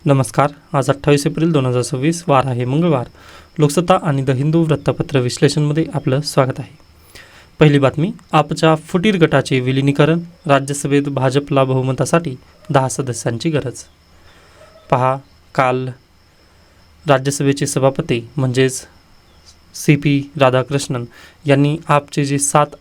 नमस्कार. आज 28 एप्रिल 2026 वार आहे मंगळवार. लोकसत्ता आणि द हिंदू वृत्तपत्र विश्लेषणमध्ये आपलं स्वागत आहे. पहिली बातमी, आपच्या फुटीर गटाचे विलिनीकरण, राज्यसभेत भाजपला बहुमतासाठी 10 सदस्यांची गरज. पहा, काल राज्यसभेचे सभापती म्हणजेच CP राधाकृष्णन यांनी आपचे जे 7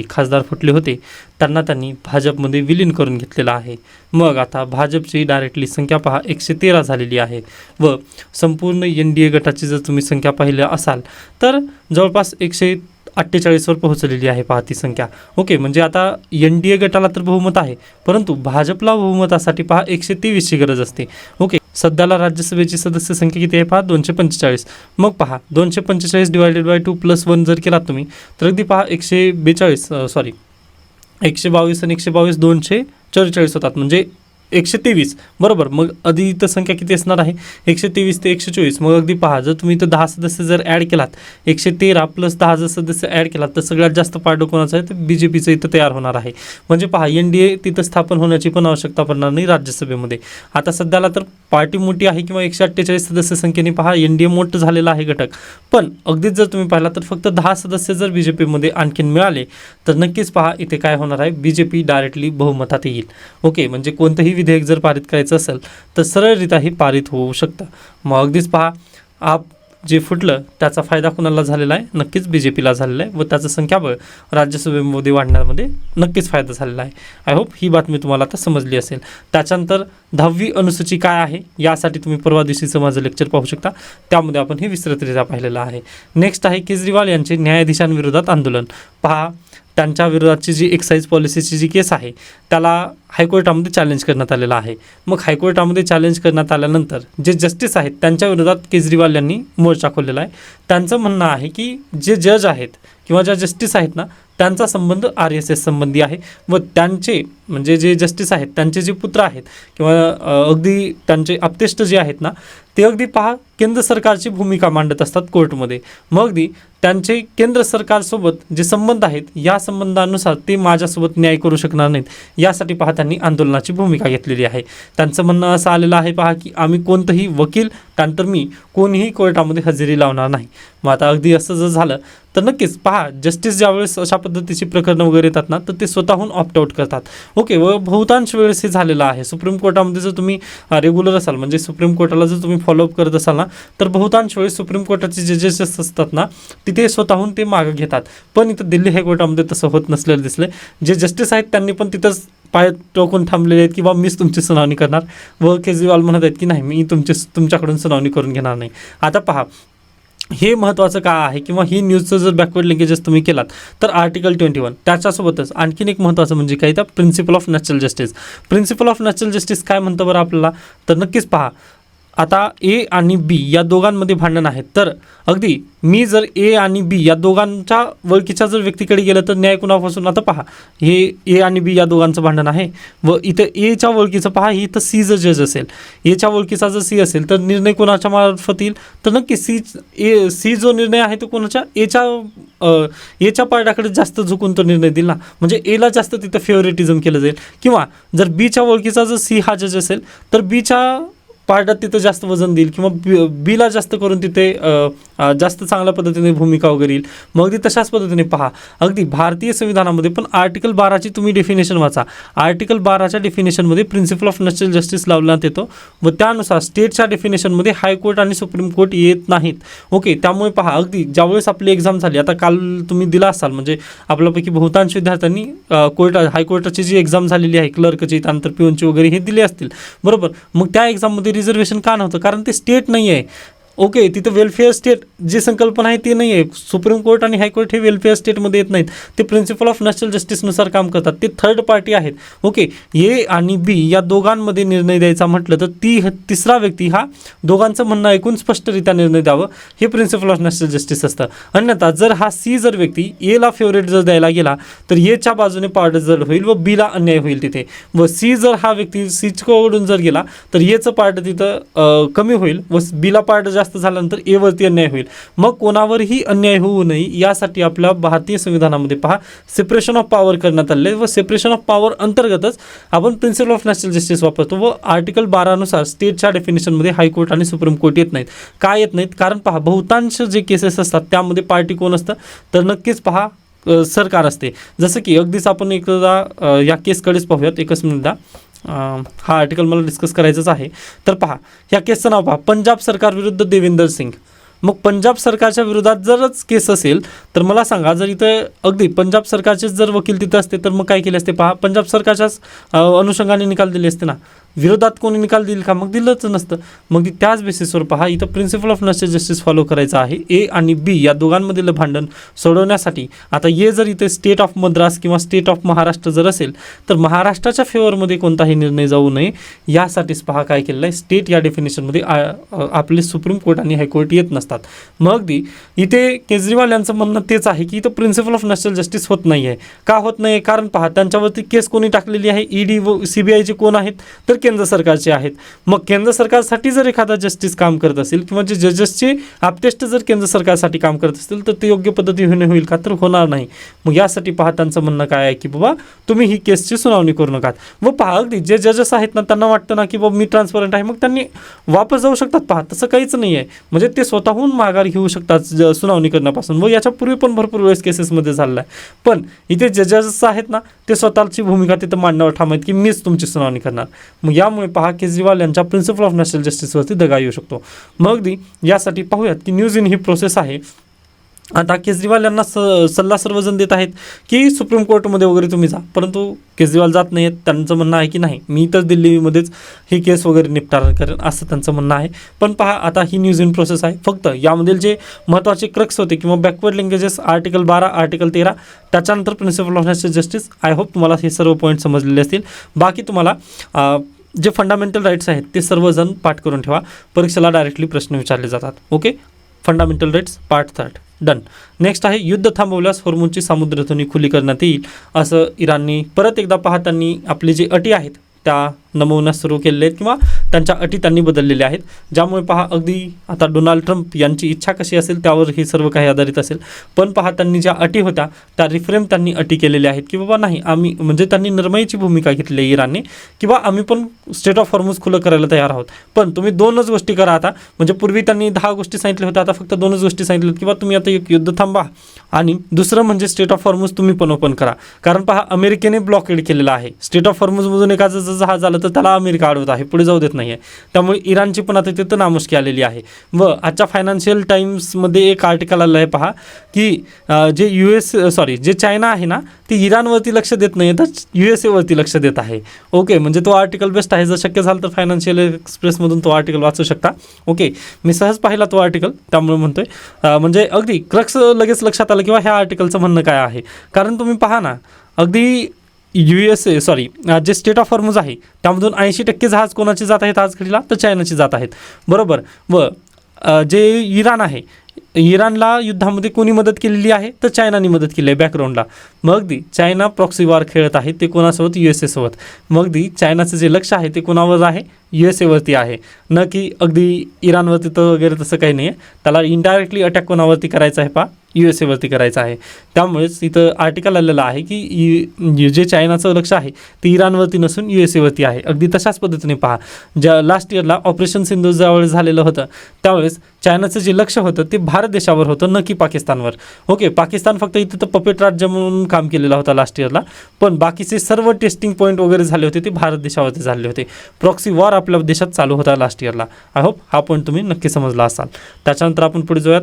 खासदार फुटले होते त्यांना त्यांनी भाजपमध्ये विलीन करून घेतलेलं आहे. मग आता भाजपची डायरेक्टली संख्या पहा 113 झालेली आहे व संपूर्ण NDA गटाची जर तुम्ही संख्या पाहिल्या असाल तर जवळपास 148वर पोहोचलेली आहे पहा ती संख्या. ओके, म्हणजे आता NDA गटाला तर बहुमत आहे, परंतु भाजपला बहुमतासाठी पहा 123ची गरज असते. ओके, सध्याला राज्यसभेची सदस्य संख्या किती आहे पहा 245. मग पहा 245 डिवायडेड बाय 2 + 1 जर केलात तुम्ही तर अगदी पहा 122 आणि 122 244 होतात, म्हणजे 123 बरोबर. मग आधी इथं संख्या किती असणार आहे 123 ते 124. मग अगदी पहा जर तुम्ही इथं 10 सदस्य जर ॲड केलात 113 + 10 जर सदस्य ॲड केलात तर सगळ्यात जास्त पारडं कोणाचं आहे तर BJPचं इथं तयार होणार आहे. म्हणजे पहा NDA तिथं स्थापन होण्याची पण आवश्यकता पडणार नाही राज्यसभेमध्ये. आता सध्याला तर पार्टी मोठी आहे किंवा 148 सदस्य संख्येने पहा NDA मोठं झालेला आहे घटक, पण अगदीच जर तुम्ही पाहिला तर फक्त 10 सदस्य जर BJPमध्ये आणखीन मिळाले तर नक्कीच पहा इथे काय होणार आहे, BJP डायरेक्टली बहुमतात येईल. ओके, म्हणजे कोणतंही विधेयक जर पारित करायचं असेल तर सरळरित्याही पारित होऊ शकतं. मग अगदीच पहा आप जे फुटलं त्याचा फायदा कुणाला झालेला आहे, नक्कीच BJPला झालेला आहे व त्याचं संख्याबळ राज्यसभेमध्ये वाढण्यामध्ये नक्कीच फायदा झालेला आहे. आय होप ही बातमी तुम्हाला आता समजली असेल. त्याच्यानंतर 10वी अनुसूची काय आहे यासाठी तुम्ही परवा दिवशीचं माझं लेक्चर पाहू शकता, त्यामध्ये आपण हे विस्तृतरित्या पाहिलेलं आहे. नेक्स्ट आहे केजरीवाल यांचे न्यायाधीशांविरोधात आंदोलन. पहा त्यांच्या विरोधातची जी एक्साईज पॉलिसीची जी केस आहे त्याला हायकोर्टामध्ये चॅलेंज करण्यात आलेला आहे. मग हायकोर्टामध्ये चॅलेंज करण्यात आल्यानंतर जे जस्टिस आहेत त्यांच्या विरोधात केजरीवाल यांनी मोर्चा खोललेला आहे. त्यांचं म्हणणं आहे की जे जज आहेत किंवा ज्या जस्टिस आहेत ना त्यांचा संबंध RSS संबंधी आहे व त्यांचे म्हणजे जे जस्टिस आहेत त्यांचे जे पुत्र आहेत किंवा अगदी त्यांचे आप्तेष्ट जे आहेत ना ते अगदी पहा केंद्र सरकारची भूमिका मांडत असतात कोर्टमध्ये. मग अगदी त्यांचे केंद्र सरकारसोबत जे संबंध आहेत या संबंधानुसार ते माझ्यासोबत न्याय करू शकणार नाहीत, यासाठी पहा त्यांनी आंदोलनाची भूमिका घेतलेली आहे. त्यांचं म्हणणं असं आलेलं आहे पहा की आम्ही कोणतंही वकील त्यानंतर मी कोणीही कोर्टामध्ये हजेरी लावणार नाही. मग आता अगदी असं जर झालं तर नक्कीच पहा जस्टिस ज्यावेळेस अशा पद्धतीची प्रकरणं वगैरे येतात ना तर ते स्वतःहून ऑप्ट आऊट करतात. ओके, व बहुतांश वेळेस हे झालेलं आहे. सुप्रीम कोर्टामध्ये जर तुम्ही रेग्युलर असाल म्हणजे सुप्रीम कोर्टाला जर तुम्ही फॉलोअप करत असाल ना तर बहुतांश वेळेस सुप्रीम कोर्टाचे जे जजेस असतात ना तिथे स्वतःहून ते मागं घेतात. पण इथं दिल्ली हायकोर्टामध्ये तसं होत नसलेलं दिसलं. जे जस्टिस आहेत त्यांनी पण तिथंच पाय टोकून थांबलेले आहेत किंवा मीच तुमची सुनावणी करणार व केजरीवाल म्हणत आहेत की नाही मी तुमच्याकडून सुनावणी करून घेणार नाही. आता पहा हे महत्त्वाचं का आहे किंवा ही न्यूजचं जर बॅकवर्ड लिंकेजेस तुम्ही केलात तर आर्टिकल 21 त्याच्यासोबतच आणखीन एक महत्त्वाचं म्हणजे काय तर principle of natural justice. Principle of natural justice काय म्हणतं बरं आपल्याला तर नक्कीच पहा आता A आणि B या दोघांमध्ये भांडण आहेत तर अगदी मी जर A आणि B या दोघांच्या ओळखीच्या जर व्यक्तीकडे गेलं तर न्याय कुणापासून. आता पहा हे A आणि B या दोघांचं भांडण आहे व इथं Aच्या ओळखीचं पहा ही इथं C जर जज असेल, Aच्या ओळखीचा जर C असेल तर निर्णय कोणाच्या मार्फत येईल तर नक्की C जो निर्णय आहे तो कोणाच्या Aच्या पार्टाकडे जास्त झुकून तो निर्णय देईल ना, म्हणजे Aला जास्त तिथं फेवरेटिझम केलं जाईल. किंवा जर Bच्या ओळखीचा जर C हा जज असेल तर Bच्या पार्टात तिथं जास्त वजन देईल किंवा Bला जास्त करून तिथे जास्त चांगल्या पद्धतीने भूमिका वगैरे येईल. मग अगदी तशाच पद्धतीने पहा अगदी भारतीय संविधानामध्ये पण आर्टिकल 12ची तुम्ही डेफिनेशन वाचा. आर्टिकल 12च्या डेफिनेशनमध्ये प्रिन्सिपल ऑफ नॅचरल जस्टिस लावण्यात येतो व त्यानुसार स्टेटच्या डेफिनेशनमध्ये हायकोर्ट आणि सुप्रीम कोर्ट येत नाहीत. ओके, त्यामुळे पहा अगदी ज्यावेळेस आपली एक्झाम झाली आता काल तुम्ही दिला असाल म्हणजे आपल्यापैकी बहुतांश विद्यार्थ्यांनी हायकोर्टाची जी एक्झाम झालेली आहे क्लर्कची त्यानंतर पिऊनची वगैरे हे दिले असतील बरोबर. मग त्या एक्झाममध्ये रिझर्वेशन का नव्हतं कारण ते स्टेट नाही आहे. ओके, तिथं वेलफेअर स्टेट जी संकल्पना आहे ती नाही आहे. सुप्रीम कोर्ट आणि हायकोर्ट हे वेलफेअर स्टेटमध्ये येत नाहीत, ते प्रिन्सिपल ऑफ नॅचरल जस्टिसनुसार काम करतात. ते थर्ड पार्टी आहेत. ओके, A आणि B या दोघांमध्ये निर्णय द्यायचा म्हटलं तर तिसरा व्यक्ती हा दोघांचं म्हणणं ऐकून स्पष्टरित्या निर्णय द्यावं हे प्रिन्सिपल ऑफ नॅचरल जस्टिस असतं. अन्यथा जर हा C जर व्यक्ती Aला फेवरेट जर द्यायला गेला तर Aच्या बाजूने पार्ट जर होईल व Bला अन्याय होईल तिथे. व C जर हा व्यक्ती Cकडून जर गेला तर Aचं पार्ट तिथं कमी होईल व Bला पार्ट जास्त झाल्यानंतर A वरती अन्याय होईल. मग कोणावरही अन्याय होऊ नये यासाठी आपल्या भारतीय संविधानामध्ये पहा सेपरेशन ऑफ पॉवर करण्यात आले व सेपरेशन ऑफ पॉवर अंतर्गतच आपण प्रिन्सिपल ऑफ नॅशनल जस्टिस वापरतो व आर्टिकल 12 नुसार स्टेटच्या डेफिनेशनमध्ये हायकोर्ट आणि सुप्रीम कोर्ट येत नाहीत. काय येत नाहीत? कारण पहा बहुतांश जे केसेस असतात त्यामध्ये पार्टी कोण असतं तर नक्कीच पहा सरकार असते. जसं की अगदीच आपण एकदा या केसकडेच पाहूयात. एकच मिनिट हा आर्टिकल मला डिस्कस करायचंच आहे. तर पहा या केसचं नाव पहा, पंजाब सरकार विरुद्ध देवेंदर सिंग. मग पंजाब सरकारच्या विरोधात जरच केस असेल तर मला सांगा, जर इथं अगदी पंजाब सरकारचेच जर वकील तिथं असते तर मग काय केले असते? पहा पंजाब सरकारच्याच अनुषंगाने निकाल दिले असते ना. विरोधात कोणी निकाल देईल का? मग दिलंच नसतं. मग त्याच बेसिसवर पहा इथं principle of national justice follow करायचं आहे. ए आणि बी या दोघांमधील भांडण सोडवण्यासाठी आता ए जर इथे स्टेट ऑफ मद्रास किंवा स्टेट ऑफ महाराष्ट्र जर असेल तर महाराष्ट्राच्या फेवरमध्ये कोणताही निर्णय जाऊ नये यासाठीच पहा काय केलेलं आहे, स्टेट या डेफिनेशनमध्ये आपले सुप्रीम कोर्ट आणि हायकोर्ट येत नसतात. मग अगदी इथे केजरीवाल यांचं म्हणणं तेच आहे की इथं प्रिन्सिपल ऑफ नॅशनल जस्टिस होत नाही आहे. का होत नाही? कारण पहा त्यांच्यावरती केस कोणी टाकलेली आहे? ईडी व CBIचे कोण आहेत तर केंद्र सरकारचे आहेत. मग केंद्र सरकारसाठी जर एखादा जस्टिस काम करत असेल किंवा जे जजेसचे आपटेस्ट जर केंद्र सरकारसाठी काम करत असतील तर ते योग्य पद्धतीने होईल का? तर होणार नाही. मग यासाठी पहा त्यांचं म्हणणं काय आहे की बाबा तुम्ही ही केसची सुनावणी करू नका. व पहा अगदी जे जजेस आहेत ना त्यांना वाटतं ना की बाबा मी ट्रान्सपरंट आहे, मग त्यांनी वापस जाऊ शकतात. पहा तसं काहीच नाही आहे. म्हणजे ते स्वतःहून माघार घेऊ शकतात सुनावणी करण्यापासून. व याच्यापूर्वी पण भरपूर वेळेस केसेसमध्ये झालेलं आहे. पण इथे जे जजेस आहेत ना ते स्वतःची भूमिका तिथं मांडण्यावर ठाम आहेत की मीच तुमची सुनावणी करणार. मग यामुळे पहा केजरीवाल यांच्या प्रिन्सिपल ऑफ नॅशनल जस्टिसवरती दगा येऊ शकतो. मग अगदी यासाठी पाहूयात की न्यूज इन ही प्रोसेस आहे. आता केजरीवाल यांना सल्ला सर्वजण देत आहेत की सुप्रीम कोर्टमध्ये वगैरे तुम्ही जा, परंतु केजरीवाल जात नाही आहेत. त्यांचं म्हणणं आहे की नाही मी तर दिल्लीमध्येच ही केस वगैरे निपटारा करेन असं त्यांचं म्हणणं आहे. पण पहा आता ही न्यूज इन प्रोसेस आहे. फक्त यामधील जे महत्त्वाचे क्रक्स होते किंवा बॅकवर्ड लिंकेजेस आर्टिकल 12 आर्टिकल 13 त्याच्यानंतर principle of national justice, I hope तुम्हाला हे सर्व पॉईंट समजलेले असतील. बाकी तुम्हाला जे फंडामेंटल राईट्स आहेत ते सर्वजण पाठ करून ठेवा. परीक्षेला डायरेक्टली प्रश्न विचारले जातात. Okay, fundamental rights part 3 done. Next आहे युद्ध थांबवल्यास हॉर्मुझची सामुद्रधुनी खुली करण्यात येईल असं इराणनी परत एकदा पहा त्यांनी आपली जी अटी आहेत त्या नमवण्यास सुरू केलेले आहेत किंवा त्यांच्या अटी त्यांनी बदललेल्या आहेत. ज्यामुळे पहा अगदी आता डोनाल्ड ट्रम्प यांची इच्छा कशी असेल त्यावर हे सर्व काही आधारित असेल. पण पहा त्यांनी ज्या अटी होत्या त्या रिफ्रेम त्यांनी अटी केलेल्या आहेत की बाबा नाही आम्ही म्हणजे त्यांनी नरमाईची भूमिका घेतली आहे इराणने किंवा आम्ही पण स्टेट ऑफ हॉर्मुझ खुलं करायला तयार आहोत. पण तुम्ही 2च गोष्टी करा आता. म्हणजे पूर्वी त्यांनी 10 गोष्टी सांगितल्या होत्या, आता फक्त 2च गोष्टी सांगितल्यात किंवा तुम्ही आता एक युद्ध थांबा आणि दुसरं म्हणजे स्टेट ऑफ हॉर्मुझ तुम्ही पण ओपन करा. कारण पहा अमेरिकेने ब्लॉकेड केलेला आहे. स्टेट ऑफ हॉर्मुझमधून एखादं जर जहाज झालं तर त्याला अमेरिका अडवत आहे, पुढे जाऊ देत नाही आहे. त्यामुळे इराणची पण आता तिथं नामुष्की आलेली आहे. व आजच्या फायनान्शियल टाइम्समध्ये एक आर्टिकल आलं आहे पहा की जे चायना आहे ना ती इराणवरती लक्ष देत नाही तर USA वरती लक्ष देत आहे. ओके, म्हणजे तो आर्टिकल बेस्ट आहे. जर शक्य झालं तर फायनान्शियल एक्सप्रेसमधून तो आर्टिकल वाचू शकता. ओके, मी सहज पाहिला तो आर्टिकल त्यामुळे म्हणतोय म्हणजे अगदी क्रक्स लगेच लक्षात आलं किंवा ह्या आर्टिकलचं म्हणणं काय आहे. कारण तुम्ही पहा ना अगदी जे स्टेट ऑफ हॉर्मुझ आहे त्यामधून 80% जहाज कोणाचे जात आहेत आज घडीला तर चायनाची जात आहेत. बरोबर. व जे इराण आहे इराणला युद्धामध्ये कोणी मदत केलेली आहे तर चायनाने मदत केली आहे बॅकग्राऊंडला. मग अगदी चायना प्रॉक्सी वॉर खेळत आहे ते कोणासोबत USA सोबत. मग अगदी चायनाचं जे लक्ष आहे ते कोणावर आहे USA वरती आहे, न की अगदी इराणवरती तर वगैरे तसं काही नाही आहे. त्याला इनडायरेक्टली अटॅक कोणावरती करायचा आहे पहा USA वरती करायचं आहे. त्यामुळेच इथं आर्टिकल आलेलं आहे की जे चायनाचं लक्ष आहे ते इराणवरती नसून USA वरती आहे. अगदी तशाच पद्धतीने पहा ज्या लास्ट इयरला ऑपरेशन सिंधू ज्यावेळेस झालेलं होतं त्यावेळेस चायनाचं जे लक्ष होतं ते भारत देशावर होतं न की पाकिस्तानवर. ओके, पाकिस्तान फक्त इथं तर पपेट राज्य म्हणून काम केलेला होता लास्ट इयरला, पण बाकीचे सर्व टेस्टिंग पॉईंट वगैरे झाले होते ते भारत देशावरती झाले होते. प्रॉक्सी वॉर आपल्या देशात चालू होता लास्ट इयरला. आय होप हा पॉईंट तुम्ही नक्की समजला असाल. त्याच्यानंतर आपण पुढे जाऊयात.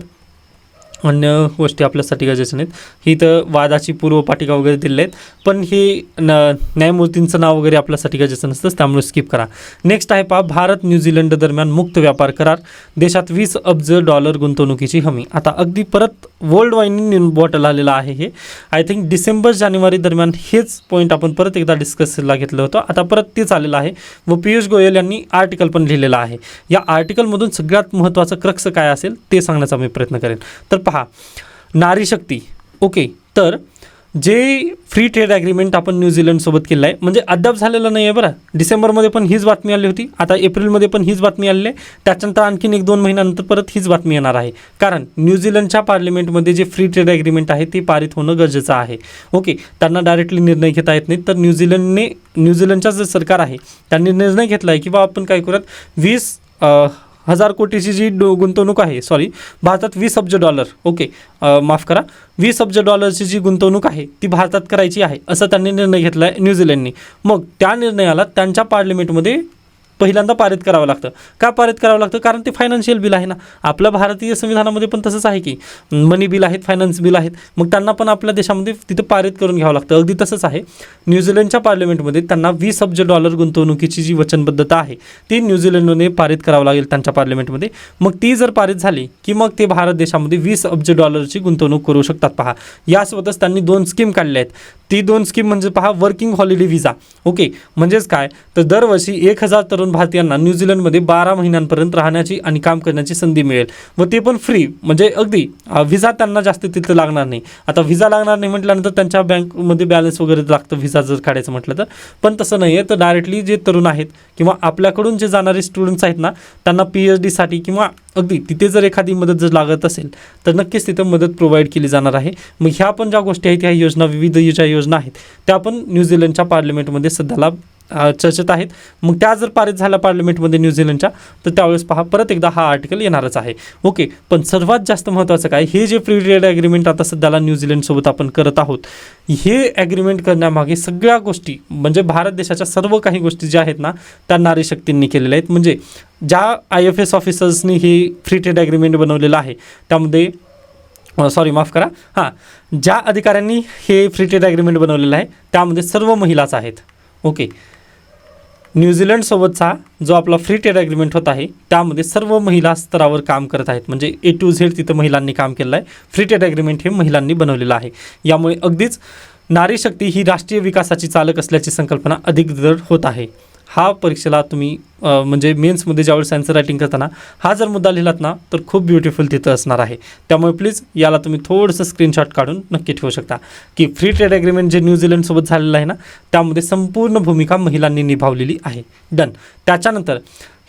अन्य गोष्टी आपल्यासाठी गरजेच्या नाहीत. ही तर वादाची पूर्वपाठिका वगैरे दिलेली आहेत, पण हे न्यायमूर्तींचं नाव वगैरे आपल्यासाठी गरजेचं नसतंच त्यामुळे स्किप करा. नेक्स्ट आहे पहा भारत न्यूझीलंड दरम्यान मुक्त व्यापार करार, देशात $20 अब्ज गुंतवणुकीची हमी. आता अगदी परत वर्ल्ड वाईड बॉटल आलेला आहे. हे आय थिंक डिसेंबर-जानेवारी दरम्यान हेच पॉईंट आपण परत एकदा डिस्कसला घेतलं होतं. आता परत तेच आलेलं आहे व पियुष गोयल यांनी आर्टिकल पण लिहिलेलं आहे. या आर्टिकलमधून सगळ्यात महत्त्वाचं क्रक्स काय असेल ते सांगण्याचा मी प्रयत्न करेन. तर पहा नारी शक्ती. ओके, तर जे फ्री ट्रेड ॲग्रीमेंट आपण न्यूझीलंडसोबत केलं आहे, म्हणजे अद्याप झालेलं नाही आहे बरं. डिसेंबरमध्ये पण हीच बातमी आली होती, आता एप्रिलमध्ये पण हीच बातमी आली आहे, त्याच्यानंतर आणखीन 1-2 महिन्यानंतर परत हीच बातमी येणार आहे. कारण न्यूझीलंडच्या पार्लमेंटमध्ये जे फ्री ट्रेड ॲग्रीमेंट आहे ते पारित होणं गरजेचं आहे. ओके, त्यांना डायरेक्टली निर्णय घेता येत नाही, तर न्यूझीलंडच्या जे सरकार आहे त्यांनी निर्णय घेतला आहे की बा आपण काय करूयात, 20,000 कोटीची जी गुंतवणूक आहे, भारतात 20 अब्ज डॉलर, ओके माफ करा, 20 अब्ज डॉलरची जी गुंतवणूक आहे ती भारतात करायची आहे, असं त्यांनी निर्णय घेतला आहे न्यूझीलंडने. मग त्या निर्णयाला त्यांच्या पार्लमेंटमध्ये पहिल्यांदा पारित करावं लागतं. का पारित करावं लागतं? कारण ते फायनान्शियल बिल आहे ना. आपल्या भारतीय संविधानामध्ये पण तसंच आहे की मनी बिल आहेत, फायनान्स बिल आहेत, मग त्यांना पण आपल्या देशामध्ये तिथं पारित करून घ्यावं लागतं. अगदी तसंच आहे न्यूझीलंडच्या पार्लमेंटमध्ये त्यांना 20 अब्ज डॉलर गुंतवणुकीची जी वचनबद्धता आहे ती न्यूझीलंडने पारित करावं लागेल त्यांच्या पार्लमेंटमध्ये. मग ती जर पारित झाली की मग ते भारत देशामध्ये 20 अब्ज डॉलरची गुंतवणूक करू शकतात. पहा, यासोबतच त्यांनी 2 स्कीम काढल्या आहेत. ती 2 स्कीम म्हणजे पहा, वर्किंग हॉलिडे व्हिसा. ओके, म्हणजेच काय, तर दरवर्षी 1,000 तरुण भारतीयांना न्यूझीलंडमध्ये 12 महिन्यांपर्यंत राहण्याची आणि काम करण्याची संधी मिळेल, व ते पण फ्री. म्हणजे अगदी व्हिसा त्यांना जास्त तिथं लागणार नाही. आता व्हिसा लागणार नाही म्हटल्यानंतर त्यांच्या बँकमध्ये बॅलन्स वगैरे लागतं व्हिसा जर काढायचं म्हटलं तर, पण तसं नाही आहे. तर डायरेक्टली जे तरुण आहेत किंवा आपल्याकडून जे जाणारे स्टुडंट्स आहेत ना, त्यांना PhDसाठी किंवा अगदी तिथे जर एखादी मदत जर लागत असेल तर नक्कीच तिथं मदत प्रोव्हाइड केली जाणार आहे. मग ह्या पण ज्या गोष्टी आहेत, ह्या योजना, विविध ज्या योजना आहेत त्या पण न्यूझीलंडच्या पार्लमेंटमध्ये सध्याला चर्चेत आहेत. मग त्या जर पारित झाल्या पार्लमेंटमध्ये न्यूझीलंडच्या, तर त्यावेळेस पहा परत एकदा हा आर्टिकल येणारच आहे. ओके, पण सर्वात जास्त महत्त्वाचं काय, हे जे फ्री ट्रेड ॲग्रीमेंट आता सध्याला न्यूझीलंडसोबत आपण करत आहोत, हे ॲग्रीमेंट करण्यामागे सगळ्या गोष्टी म्हणजे भारत देशाच्या सर्व काही गोष्टी ज्या आहेत ना त्या नारी शक्तींनी केलेल्या आहेत. म्हणजे ज्या IFS ऑफिसर्सनी हे फ्री ट्रेड ॲग्रीमेंट बनवलेलं आहे त्यामध्ये माफ करा, ज्या अधिकाऱ्यांनी हे फ्री ट्रेड ॲग्रीमेंट बनवलेलं आहे त्यामध्ये सर्व महिलाच आहेत. ओके, न्यूझीलंडसोबतचा जो आपला फ्री ट्रेड ॲग्रीमेंट होत आहे त्यामध्ये सर्व महिला स्तरावर काम करत आहेत. म्हणजे A to Z तिथं महिलांनी काम केलं आहे. फ्री ट्रेड ॲग्रीमेंट हे महिलांनी बनवलेलं आहे. यामुळे अगदीच नारी शक्ती ही राष्ट्रीय विकासाची चालक असल्याची संकल्पना अधिक दृढ होत आहे. हा परीक्षेला तुम्ही म्हणजे मेन्समध्ये ज्यावेळेस आन्सर रायटिंग करताना हा जर मुद्दा लिहिलात ना तर खूप ब्युटिफुल तिथं असणार आहे. त्यामुळे प्लीज याला तुम्ही थोडंसं स्क्रीनशॉट काढून नक्की ठेवू शकता की फ्री ट्रेड ॲग्रीमेंट जे न्यूझीलंडसोबत झालेलं आहे ना त्यामध्ये संपूर्ण भूमिका महिलांनी निभावलेली आहे. डन. त्याच्यानंतर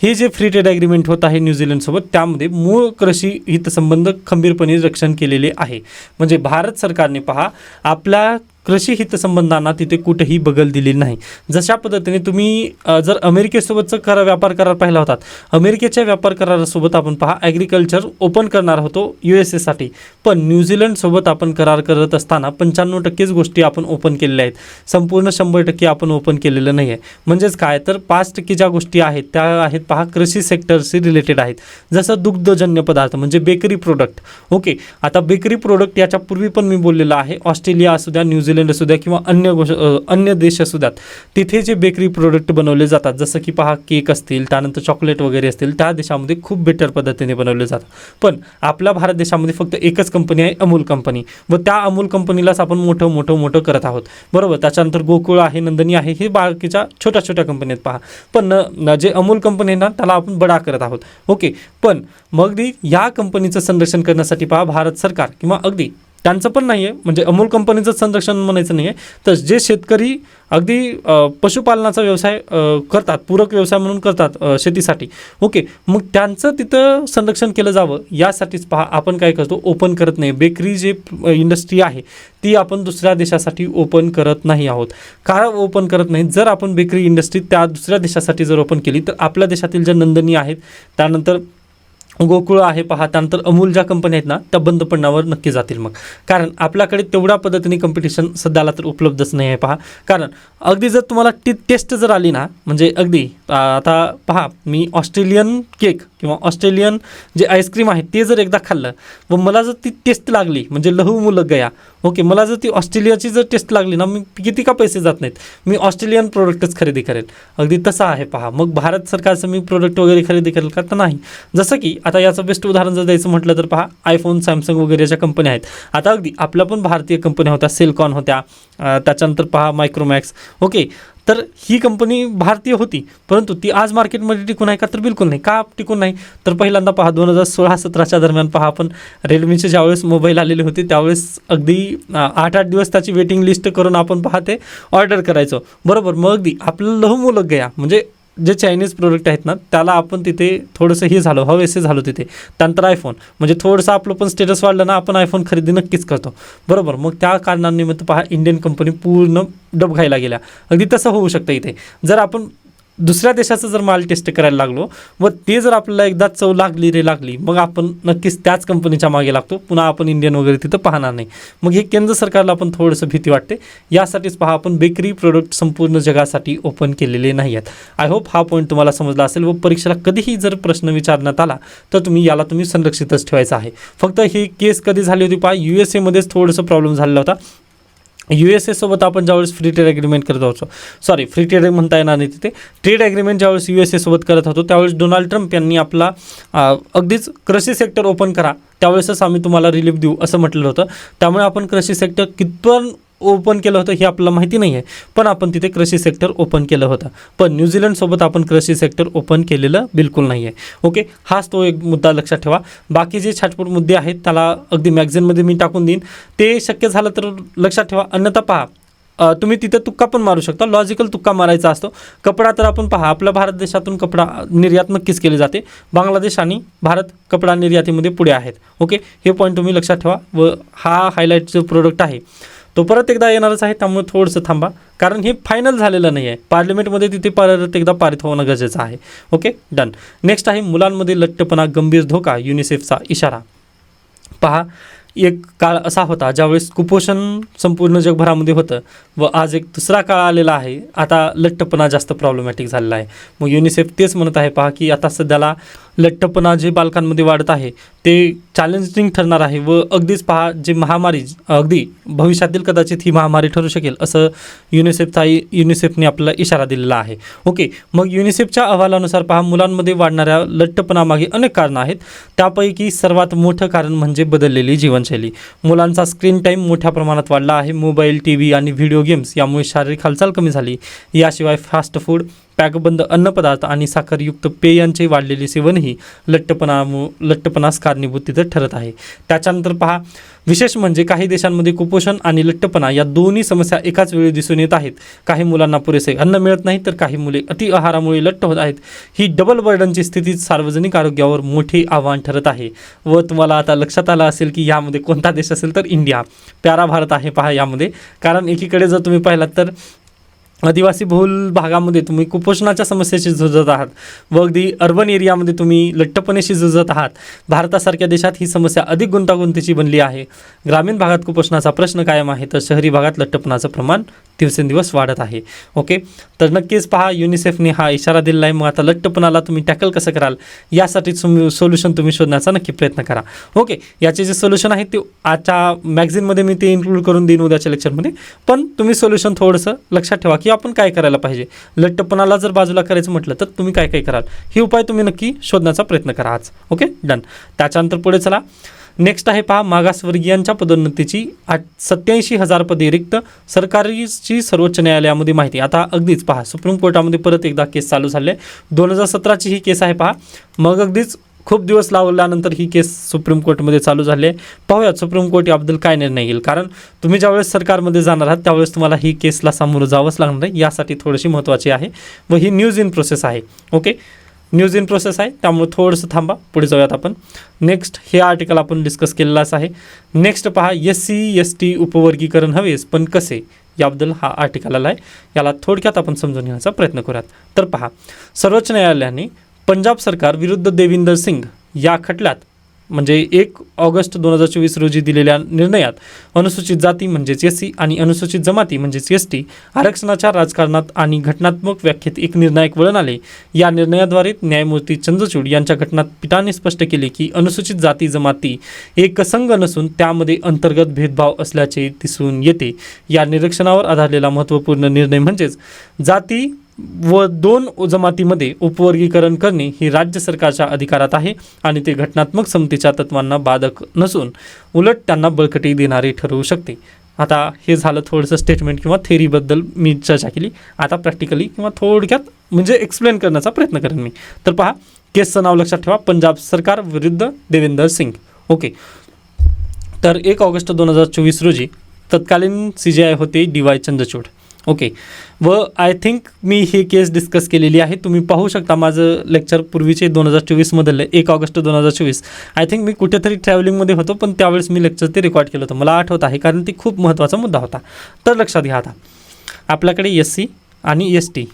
हे जे फ्री ट्रेड ॲग्रीमेंट होत आहे न्यूझीलंडसोबत त्यामध्ये मूळ कृषी हितसंबंध खंबीरपणे रक्षण केलेले आहे. म्हणजे भारत सरकारने पहा आपल्या कृषी हितसंबंधांना तिथे कुठेही बगल दिली नाही. जशा पद्धतीने तुम्ही जर अमेरिकेसोबतचं व्यापार करार पाहिला होतात, अमेरिकेच्या व्यापार करारासोबत आपण पहा ॲग्रिकल्चर ओपन करणार होतो USA साठी, पण न्यूझीलंडसोबत आपण करार करत असताना 95% गोष्टी आपण ओपन केलेल्या आहेत. संपूर्ण 100% आपण ओपन केलेलं नाही आहे. म्हणजेच काय, तर 5% ज्या गोष्टी आहेत त्या आहेत पहा कृषी सेक्टरशी रिलेटेड आहेत. जसं दुग्धजन्य पदार्थ म्हणजे बेकरी प्रोडक्ट. ओके, आता बेकरी प्रोडक्ट याच्यापूर्वी पण मी बोललेलं आहे, ऑस्ट्रेलिया असू द्या, न्यूझीलंड असू द्या किंवा अन्य देश असू द्यात, तिथे जे बेकरी प्रोडक्ट बनवले जातात जसं की पहा केक असतील, त्यानंतर चॉकलेट वगैरे असतील, त्या देशामध्ये खूप बेटर पद्धतीने बनवले जातात. पण आपल्या भारत देशामध्ये फक्त एकच कंपनी आहे, अमूल कंपनी, व त्या अमूल कंपनीलाच आपण मोठं करत आहोत. बरोबर. त्याच्यानंतर गोकुळ आहे, नंदनी आहे, हे बाकीच्या छोट्या कंपनी आहेत पहा. पण जे अमूल कंपनी आहे ना त्याला आपण बडा करत आहोत. ओके, पण मग या कंपनीचं संरक्षण करण्यासाठी पहा भारत सरकार किंवा अगदी त्यांचं पण नाही आहे, म्हणजे अमूल कंपनीचं संरक्षण म्हणायचं नाही आहे, तर जे शेतकरी अगदी पशुपालनाचा व्यवसाय करतात, पूरक व्यवसाय म्हणून करतात शेतीसाठी. ओके, मग त्यांचं तिथं संरक्षण केलं जावं यासाठीच पहा आपण काय करतो, ओपन करत नाही. बेकरी जे इंडस्ट्री आहे ती आपण दुसऱ्या देशासाठी ओपन करत नाही आहोत. का ओपन करत नाही? जर आपण बेकरी इंडस्ट्री त्या दुसऱ्या देशासाठी जर ओपन केली तर आपल्या देशातील ज्या नंदनी आहेत, त्यानंतर गोकुळ आहे पहा, त्यानंतर अमूल ज्या कंपन्या आहेत ना त्या बंद पडण्यावर नक्की जातील. मग कारण आपल्याकडे तेवढ्या पद्धतीने कॉम्पिटिशन सध्याला तर उपलब्धच नाही आहे पहा. कारण अगदी जर तुम्हाला टेस्ट जर आली ना, म्हणजे अगदी आता पहा मी ऑस्ट्रेलियन केक किंवा ऑस्ट्रेलियन जे आईस्क्रीम आहे ते जर एकदा खाल्लं व मला जर ती टेस्ट लागली, म्हणजे लहू मुलग गया. ओके, मला जर ती ऑस्ट्रेलियाची जर टेस्ट लागली ना, मी किती का पैसे जात नाहीत, मी ऑस्ट्रेलियन प्रोडक्टच खरेदी करेल. अगदी तसं आहे पहा. मग भारत सरकारचं मी प्रोडक्ट वगैरे खरेदी करेल का? तर नाही. जसं की आता याचं बेस्ट उदाहरण जर द्यायचं म्हटलं तर पहा आयफोन, सॅमसंग वगैरे ज्या कंपन्या आहेत, आता अगदी आपल्या पण भारतीय कंपन्या होत्या, सेलकॉन होत्या, त्याच्यानंतर पहा मायक्रोमॅक्स. ओके, तर ही कंपनी भारतीय होती, परंतु ती आज मार्केटमध्ये टिकून आहे का? तर बिलकुल नाही. का टिकून नाही? तर पहिल्यांदा पहा 2016-17च्या दरम्यान पहा, आपण रेडमीचे ज्यावेळेस मोबाईल आलेले होते त्यावेळेस अगदी 8-8 दिवस त्याची वेटिंग लिस्ट करून आपण पहा ते ऑर्डर करायचो, बरोबर. मग अगदी आपलं लहू लग गया, म्हणजे जे चायनीज प्रोडक्ट आहेत ना त्याला आपण तिथे थोडंसं हे झालं, हवेसे झालो तिथे. त्यानंतर आयफोन, म्हणजे थोडंसं आपलं पण स्टेटस वाढलं ना, आपण आयफोन खरेदी नक्कीच करतो, बरोबर. मग त्या कारणानिमित्त पहा इंडियन कंपनी पूर्ण डबघायला गेल्या. अगदी तसं होऊ शकतं इथे. जर आपण दुसऱ्या देशाचं जर माल टेस्ट करायला लागलो व ते जर आपल्याला एकदा चव लागली मग आपण नक्कीच त्याच कंपनीच्या मागे लागतो, पुन्हा आपण इंडियन वगैरे तिथं पाहणार नाही. मग हे केंद्र सरकारला पण थोडंसं भीती वाटते. यासाठीच पहा आपण बेकरी प्रोडक्ट संपूर्ण जगासाठी ओपन केलेले नाही आहेत. आय होप हा पॉईंट तुम्हाला समजला असेल व परीक्षेला कधीही जर प्रश्न विचारण्यात आला तर तुम्ही संरक्षितच ठेवायचं आहे. फक्त ही केस कधी झाली होती पहा, USA मध्येच थोडंसं प्रॉब्लेम झालेला होता. USA सोबत आपण ज्यावेळेस फ्री ट्रेड ॲग्रीमेंट करत होतो, फ्री ट्रेड म्हणता येणार नाही तिथे, ट्रेड ॲग्रीमेंट ज्यावेळेस USA सोबत करत होतो त्यावेळेस डोनाल्ड ट्रम्प यांनी आपला अगदीच कृषी सेक्टर ओपन करा, त्यावेळेसच आम्ही तुम्हाला रिलीफ देऊ असं म्हटलं होतं. त्यामुळे आपण कृषी सेक्टर कितपण ओपन केलं होतं हे आपल्याला माहिती नाही आहे, पण आपण तिथे कृषी सेक्टर ओपन केलं होतं. पण न्यूझीलंडसोबत आपण कृषी सेक्टर ओपन केलेलं बिलकुल नाही आहे. ओके, हाच तो एक मुद्दा लक्षात ठेवा. बाकी जे छाटपूट मुद्दे आहेत त्याला अगदी मॅगझिनमध्ये मी टाकून देईन, ते शक्य झालं तर लक्षात ठेवा. अन्यथा पहा तुम्ही तिथे तुक्का पण मारू शकता, लॉजिकल तुक्का मारायचा असतो. कपडा तर आपण पहा आपल्या भारत देशातून कपडा निर्यात नक्कीच केली जाते. बांगलादेश आणि भारत कपडा निर्यातीमध्ये पुढे आहेत. ओके, हे पॉईंट तुम्ही लक्षात ठेवा. व हा हायलाईट जो प्रोडक्ट आहे तो परत एकदा येणारच आहे, त्यामुळे थोडंसं थांबा, कारण हे फायनल झालेलं नाही आहे. पार्लमेंटमध्ये तिथे परत एकदा पारित होणं गरजेचं आहे. Okay, done. नेक्स्ट आहे मुलांमध्ये लठ्ठपणा गंभीर धोका, युनिसेफचा इशारा. पहा एक काळ असा होता ज्यावेळेस कुपोषण संपूर्ण जगभरामध्ये होतं व आज एक दुसरा काळ आलेला आहे. आता लठ्ठपणा जास्त प्रॉब्लेमॅटिक झालेला आहे. मग युनिसेफ तेच म्हणत आहे पहा की आता सध्याला लठ्ठपणा जे बालकांमध्ये वाढत आहे ते चॅलेंजिंग ठरणार आहे व अगदीच पहा जे महामारी अगदी भविष्यातील कदाचित ही महामारी ठरू शकेल असं युनिसेफने आपल्याला इशारा दिलेला आहे. ओके, मग युनिसेफच्या अहवालानुसार पहा मुलांमध्ये वाढणाऱ्या लठ्ठपणामागे अनेक कारणं आहेत. त्यापैकी सर्वात मोठं कारण म्हणजे बदललेली जीवनशैली. मुलांचा स्क्रीन टाईम मोठ्या प्रमाणात वाढला आहे. मोबाईल, TV आणि व्हिडिओ गेम्स यामुळे शारीरिक हालचाल कमी झाली. याशिवाय फास्ट फूड, पॅकबंद अन्नपदार्थ आणि साखरयुक्त पेयांचे वाढलेले सेवनही लठ्ठपणास कारणीभूत तिथं ठरत आहे. त्याच्यानंतर पहा विशेष म्हणजे काही देशांमध्ये कुपोषण आणि लठ्ठपणा या दोन्ही समस्या एकाच वेळी दिसून येत आहेत. काही मुलांना पुरेसे अन्न मिळत नाही तर काही मुले अति आहारामुळे लठ्ठ होत आहेत. ही डबल बर्डनची स्थिती सार्वजनिक आरोग्यावर मोठे आव्हान ठरत आहे. व तुम्हाला आता लक्षात आलं असेल की यामध्ये कोणता देश असेल तर इंडिया. प्यारा भारत आहे पहा यामध्ये. कारण एकीकडे जर तुम्ही पाहिलात तर आदिवासी बहुल भागामध्ये तुम्ही कुपोषणाच्या समस्येशी झुंजत आहात व अगदी अर्बन एरियामध्ये तुम्ही लठ्ठपणेशी झुंजत आहात. भारतासारख्या देशात ही समस्या अधिक गुंतागुंतीची बनली आहे. ग्रामीण भागात कुपोषणाचा प्रश्न कायम आहे तर शहरी भागात लठ्ठपणाचं प्रमाण दिवसेंदिवस वाढत आहे. ओके, तर नक्कीच पहा युनिसेफने हा इशारा दिला आहे. मग आता लठ्ठपणाला तुम्ही टॅकल कसं कराल यासाठी सोल्युशन तुम्ही शोधण्याचा नक्की प्रयत्न करा. ओके, याचे जे सोल्युशन आहे ते आजच्या मॅगझिनमध्ये मी ते इन्क्लूड करून देईन उद्याच्या लेक्चरमध्ये. पण तुम्ही सोल्युशन थोडंसं लक्षात ठेवा की आपण काय करायला पाहिजे. लठ्ठपणाला जर बाजूला करायचं म्हटलं तर तुम्ही काय काय कराल हे उपाय तुम्ही नक्की शोधण्याचा प्रयत्न करा आज. Okay, done. त्याच्यानंतर पुढे चला. नेक्स्ट आहे पहा मागासवर्गीयांच्या पदोन्नतीची 87,000 पदे रिक्त, सरकारची सर्वोच्च न्यायालयामध्ये माहिती. आता अगदीच पहा सुप्रीम कोर्टामध्ये परत एकदा केस चालू झाले. 2017ची ही केस आहे पहा. मग अगदीच खूप दिवस लावल्यानंतर ही केस सुप्रीम कोर्टमध्ये चालू झाली आहे. पाहूयात सुप्रीम कोर्ट याबद्दल काय निर्णय घेईल. कारण तुम्ही ज्यावेळेस सरकारमध्ये जाणार आहात त्यावेळेस तुम्हाला ही केसला सामोरं जावंच लागणार आहे. यासाठी थोडीशी महत्त्वाची आहे व ही न्यूज इन प्रोसेस आहे. ओके, न्यूज इन प्रोसेस आहे त्यामुळे थोडंसं थांबा, पुढे जाऊयात आपण. नेक्स्ट हे आर्टिकल आपण डिस्कस केलेलाच आहे. नेक्स्ट पहा SC/ST उपवर्गीकरण हवेस पण कसे याबद्दल हा आर्टिकल आला आहे. याला थोडक्यात आपण समजून घेण्याचा प्रयत्न करूयात. तर पहा सर्वोच्च न्यायालयाने पंजाब सरकार विरुद्ध देविंदर सिंग या खटल्यात म्हणजे 1 ऑगस्ट 2024 रोजी दिलेल्या निर्णयात अनुसूचित जाती म्हणजेच SC आणि अनुसूचित जमाती म्हणजेच ST आरक्षणाच्या राजकारणात आणि घटनात्मक व्याख्येत एक निर्णायक वळण आले. या निर्णयाद्वारे न्यायमूर्ती चंद्रचूड यांच्या घटनापीठाने स्पष्ट केले की अनुसूचित जाती जमाती एकसंघ नसून त्यामध्ये अंतर्गत भेदभाव असल्याचे दिसून येते. या निरीक्षणावर आधारलेला महत्त्वपूर्ण निर्णय म्हणजेच जाती व 2 जमातीमध्ये उपवर्गीकरण करणे ही राज्य सरकारच्या अधिकारात आहे आणि ते घटनात्मक समतेच्या तत्वांना बाधक नसून उलट त्यांना बळकटी देणारे ठरवू शकते. आता हे झालं थोडंसं स्टेटमेंट किंवा थेअरीबद्दल मी चर्चा केली. आता प्रॅक्टिकली किंवा थोडक्यात म्हणजे एक्सप्लेन करण्याचा प्रयत्न करेन मी. तर पहा, केसचं नाव लक्षात ठेवा, पंजाब सरकार विरुद्ध देवेंदर सिंग. ओके, तर 1 ऑगस्ट 2024 रोजी तत्कालीन CJI होते DY चंद्रचूड. ओके, व I think me he case discuss केलेली आहे. तुम्ही पाहू शकता माझं लेक्चर पूर्वीचे 2024मधलं 1 ऑगस्ट 2024. आय थिंक मी कुठेतरी ट्रॅव्हलिंगमध्ये होतो, पण त्यावेळेस मी लेक्चर ते रेकॉर्ड केलं होतं, मला आठवत आहे, कारण ती खूप महत्त्वाचा मुद्दा होता. तर लक्षात घ्या, आता आपल्याकडे SC आणि ST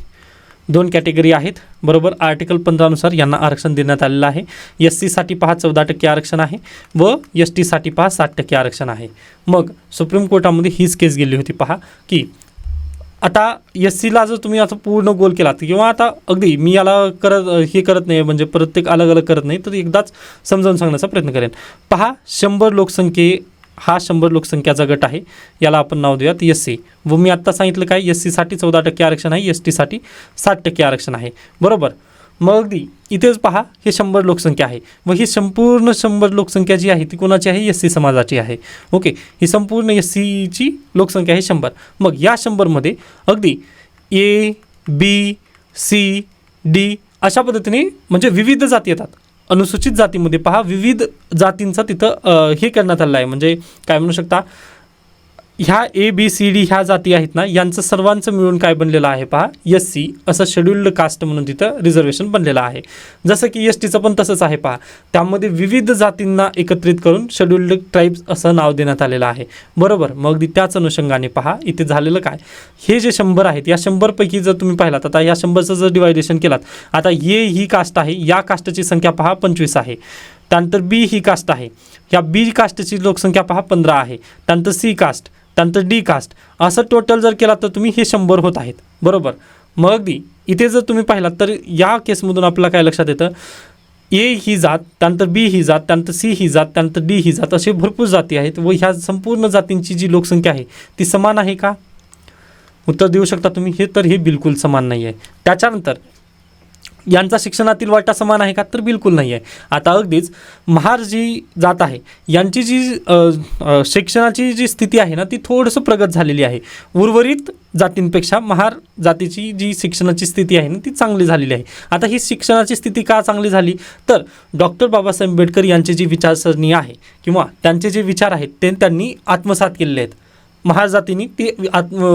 2 कॅटेगरी आहेत, बरोबर. आर्टिकल 15नुसार यांना आरक्षण देण्यात आलेलं आहे. SC साठी पहा 14% आरक्षण आहे व ST साठी पहा 60% आरक्षण आहे. मग सुप्रीम कोर्टामध्ये हीच केस गेली होती, पहा की आता SCला जर तुम्ही आता पूर्ण गोल केलात किंवा आता अगदी मी याला करत नाही, म्हणजे प्रत्येक अलग अलग करत नाही, तर एकदाच समजावून सांगण्याचा प्रयत्न करेन. पहा, 100 लोकसंख्याचा गट आहे, याला आपण नाव देऊयात SC. व मी आत्ता सांगितलं काय, SC साठी 14% आरक्षण आहे, ST साठी 60% आरक्षण आहे, बरोबर. मग अगदी इथेच पहा, हे 100 लोकसंख्या आहे व ही संपूर्ण 100 लोकसंख्या जी आहे ती कोणाची आहे, SC समाजाची आहे. ओके, ही संपूर्ण SCची लोकसंख्या आहे 100. मग या 100मध्ये अगदी A, B, C, D अशा पद्धतीने म्हणजे विविध जाती येतात. अनुसूचित जातीमध्ये पहा विविध जातींचा तिथं हे करण्यात आलेलं आहे, म्हणजे काय म्हणू शकता, ह्या ABCD ह्या जाती आहेत ना, यांचं सर्वांचं मिळून काय बनलेलं आहे, पहा SC असं शेड्युल्ड कास्ट म्हणून तिथं रिझर्वेशन बनलेलं आहे. जसं की STचं पण तसंच आहे, पहा त्यामध्ये विविध जातींना एकत्रित करून शेड्युल्ड ट्राईब्स असं नाव देण्यात आलेलं आहे, बरोबर. मग अगदी त्याच अनुषंगाने पहा इथे झालेलं काय, हे जे 100 आहेत, या 100पैकी जर तुम्ही पाहिलात, आता या 100चं जर डिवायडेशन केलात, आता A ही कास्ट आहे, या कास्टची संख्या पहा 25 आहे. त्यानंतर B ही कास्ट आहे, या B कास्टची लोकसंख्या पहा 15 आहे. त्यानंतर C कास्ट, त्यानंतर D कास्ट, असं टोटल जर केला तर तुम्ही हे 100 होत आहेत, बरोबर. मग अगदी इथे जर तुम्ही पाहिलात तर या केसमधून आपल्याला काय लक्षात येतं, A ही जात, त्यानंतर B ही जात, त्यानंतर C ही जात, त्यानंतर D ही जात, असे भरपूर जाती आहेत व ह्या संपूर्ण जातींची जी लोकसंख्या आहे ती समान आहे का, उत्तर देऊ शकता तुम्ही, हे बिलकुल समान नाही आहे. त्याच्यानंतर यांचा शिक्षणातील वाटा समान आहे का, तर बिलकुल नाही आहे. आता अगदीच महार जी जात आहे यांची जी शिक्षणाची जी स्थिती आहे ना, ती थोडंसं प्रगत झालेली आहे. उर्वरित जातींपेक्षा महार जातीची जी शिक्षणाची स्थिती आहे ना, ती चांगली झालेली आहे. आता ही शिक्षणाची स्थिती का चांगली झाली, तर डॉक्टर बाबासाहेब आंबेडकर यांची जी विचारसरणी आहे किंवा त्यांचे जे विचार आहेत ते त्यांनी आत्मसात केलेले आहेत. महार जातींनी ते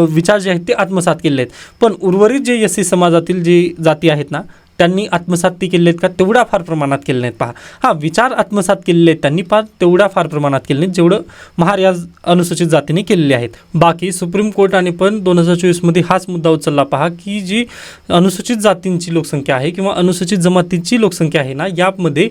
विचार जे आहेत ते आत्मसात केलेले आहेत. पण उर्वरित जे SC समाजातील जे जाती आहेत ना, त्यांनी आत्मसात ते केले आहेत का, तेवढ्या फार प्रमाणात केले नाहीत. पहा, हा विचार आत्मसात केलेले आहेत त्यांनी, तेवढ्या फार प्रमाणात केले नाहीत जेवढं महार या अनुसूचित जातीने केलेले आहेत. बाकी सुप्रीम कोर्टाने पण 2024मध्ये हाच मुद्दा उचलला, पहा की जी अनुसूचित जातींची लोकसंख्या आहे किंवा अनुसूचित जमातींची लोकसंख्या आहे ना, यामध्ये